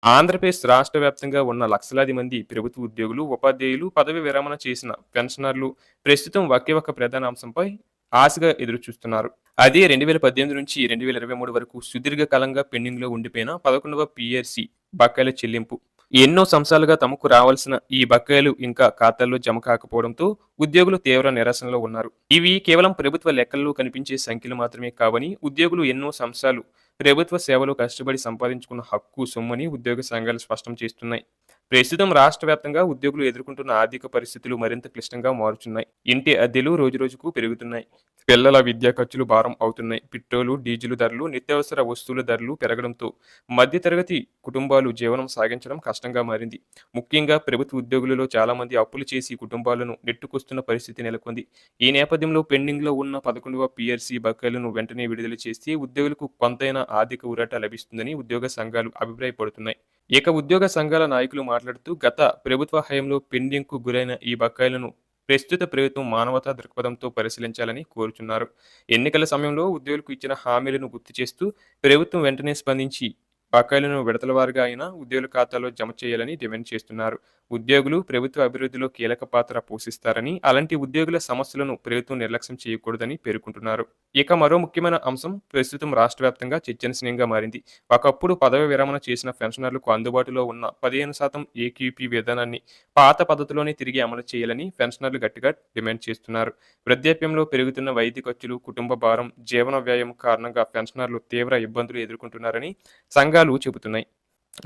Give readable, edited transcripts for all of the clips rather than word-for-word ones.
ఆంధ్రప్రదేశ్ రాష్ట్ర వ్యాప్తంగా ఉన్న లక్షలాది మంది ప్రభుత్వ ఉద్యోగులు, ఉపాధ్యాయులు, పదవి విరమణ చేసిన పెన్షనర్లు ప్రస్తుతం ఒకే ఒక ప్రధాన అంశంపై ఆశగా ఎదురుచూస్తున్నారు. అదే 2018 నుంచి 2023 వరకు సుదీర్ఘ కాలంగా పెండింగ్‌లో ఉండిపోయిన 11వ పీఆర్‌సీ బకాయిల చెల్లింపు. ఎన్నో సంవత్సరాలుగా తమకు రావాల్సిన ఈ బకాయిలు ఇంకా ఖాతాల్లో జమ కాకపోవడంతో ఉద్యోగులు తీవ్ర నిరసనలో ఉన్నారు. ఇవి కేవలం ప్రభుత్వ లెక్కల్లో కనిపించే సంఖ్యలు మాత్రమే కావని, ఉద్యోగులు ఎన్నో సంవత్సరాలు ప్రభుత్వ సేవలో కష్టపడి సంపాదించుకున్న హక్కు, సొమ్మని ఉద్యోగ సంఘాలు స్పష్టం చేస్తున్నాయి. ప్రస్తుతం రాష్ట్ర వ్యాప్తంగా ఉద్యోగులు ఎదుర్కొంటున్న ఆర్థిక పరిస్థితులు మరింత క్లిష్టంగా మారుతున్నాయి. ఇంటి అద్దెలు రోజురోజుకు పెరుగుతున్నాయి. పిల్లల విద్యా ఖర్చులు భారం అవుతున్నాయి. పెట్రోలు, డీజిల్ ధరలు, నిత్యావసర వస్తువుల ధరలు పెరగడంతో మధ్యతరగతి కుటుంబాలు జీవనం సాగించడం కష్టంగా మారింది. ముఖ్యంగా ప్రభుత్వ ఉద్యోగులలో చాలామంది అప్పులు చేసి కుటుంబాలను నెట్టుకొస్తున్న పరిస్థితి నెలకొంది. ఈ నేపథ్యంలో పెండింగ్‌లో ఉన్న 11వ పీఆర్‌సీ బకాయిలను వెంటనే విడుదల చేస్తే ఉద్యోగులకు కొంతైనా ఆర్థిక ఊరట లభిస్తుందని ఉద్యోగ సంఘాలు అభిప్రాయపడుతున్నాయి. ఇక ఉద్యోగ సంఘాల నాయకులు మాట్లాడుతూ గత ప్రభుత్వ హయాంలో పెండింగ్‌కు గురైన ఈ బకాయిలను ప్రస్తుత ప్రభుత్వం మానవతా దృక్పథంతో పరిశీలించాలని కోరుచున్నారు. ఎన్నికల సమయంలో ఉద్యోగులకు ఇచ్చిన హామీలను గుర్తు చేస్తూ ప్రభుత్వం వెంటనే స్పందించి బకాయిలను విడతల వారీగా అయినా ఉద్యోగుల ఖాతాలో జమ చేయాలని డిమాండ్ చేస్తున్నారు. ఉద్యోగులు ప్రభుత్వ అభివృద్ధిలో కీలక పాత్ర పోషిస్తారని, అలాంటి ఉద్యోగుల సమస్యలను ప్రభుత్వం నిర్లక్ష్యం చేయకూడదని పేర్కొంటున్నారు. ఇక మరో ముఖ్యమైన అంశం ప్రస్తుతం రాష్ట్ర వ్యాప్తంగా చర్చనీయాంశంగా మారింది. ఒకప్పుడు పదవి విరమణ చేసిన పెన్షనర్లకు అందుబాటులో ఉన్న 15% ఏక్యూపీ విధానాన్ని పాత పద్ధతిలోనే తిరిగి అమలు చేయాలని పెన్షనర్లు గట్టిగా డిమాండ్ చేస్తున్నారు. వృద్ధాప్యంలో పెరుగుతున్న వైద్య ఖర్చులు, కుటుంబ భారం, జీవన వ్యయం కారణంగా పెన్షనర్లు తీవ్ర ఇబ్బందులు ఎదుర్కొంటున్నారని సంఘాలు చెబుతున్నాయి.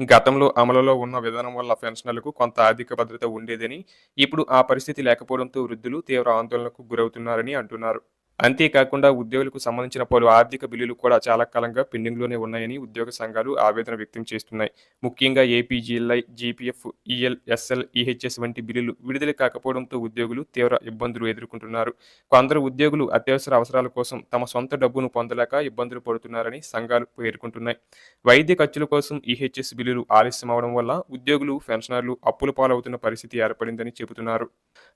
గతంలో అమలులో ఉన్న విధానం వల్ల పెన్షనర్లకు కొంత ఆర్థిక భద్రత ఉండేదని, ఇప్పుడు ఆ పరిస్థితి లేకపోవడంతో వృద్ధులు తీవ్ర ఆందోళనకు గురవుతున్నారని అంటున్నారు. అంతేకాకుండా ఉద్యోగులకు సంబంధించిన పలు ఆర్థిక బిల్లులు కూడా చాలా కాలంగా పెండింగ్‌లోనే ఉన్నాయని ఉద్యోగ సంఘాలు ఆవేదన వ్యక్తం చేస్తున్నాయి. ముఖ్యంగా ఏపీజీఎల్ఐ, జీపీఎఫ్, ఈఎల్ఎస్ఎల్, ఈహెచ్ఎస్ వంటి బిల్లులు విడుదల కాకపోవడంతో ఉద్యోగులు తీవ్ర ఇబ్బందులు ఎదుర్కొంటున్నారు. కొందరు ఉద్యోగులు అత్యవసర అవసరాల కోసం తమ సొంత డబ్బును పొందలేక ఇబ్బందులు పడుతున్నారని సంఘాలు పేర్కొంటున్నాయి. వైద్య ఖర్చుల కోసం ఈహెచ్ఎస్ బిల్లులు ఆలస్యం అవడం వల్ల ఉద్యోగులు, పెన్షనర్లు అప్పుల పాలవుతున్న పరిస్థితి ఏర్పడిందని చెబుతున్నారు.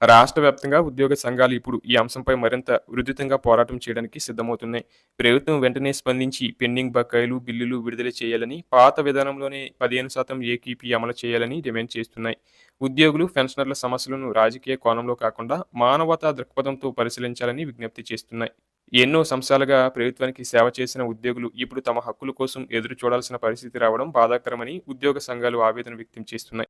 రాష్ట్ర వ్యాప్తంగా ఉద్యోగ సంఘాలు ఇప్పుడు ఈ అంశంపై మరింత ఉధృతంగా పోరాటం చేయడానికి సిద్ధమవుతున్నాయి. ప్రభుత్వం వెంటనే స్పందించి పెండింగ్ బకాయిలు, బిల్లులు విడుదల చేయాలని, పాత విధానంలోనే 15% ఏకీపీ అమలు చేయాలని డిమాండ్ చేస్తున్నాయి. ఉద్యోగులు, పెన్షనర్ల సమస్యలను రాజకీయ కోణంలో కాకుండా మానవతా దృక్పథంతో పరిశీలించాలని విజ్ఞప్తి చేస్తున్నాయి. ఎన్నో సంవత్సరాలుగా ప్రభుత్వానికి సేవ చేసిన ఉద్యోగులు ఇప్పుడు తమ హక్కుల కోసం ఎదురు చూడాల్సిన పరిస్థితి రావడం బాధాకరమని ఉద్యోగ సంఘాలు ఆవేదన వ్యక్తం చేస్తున్నాయి.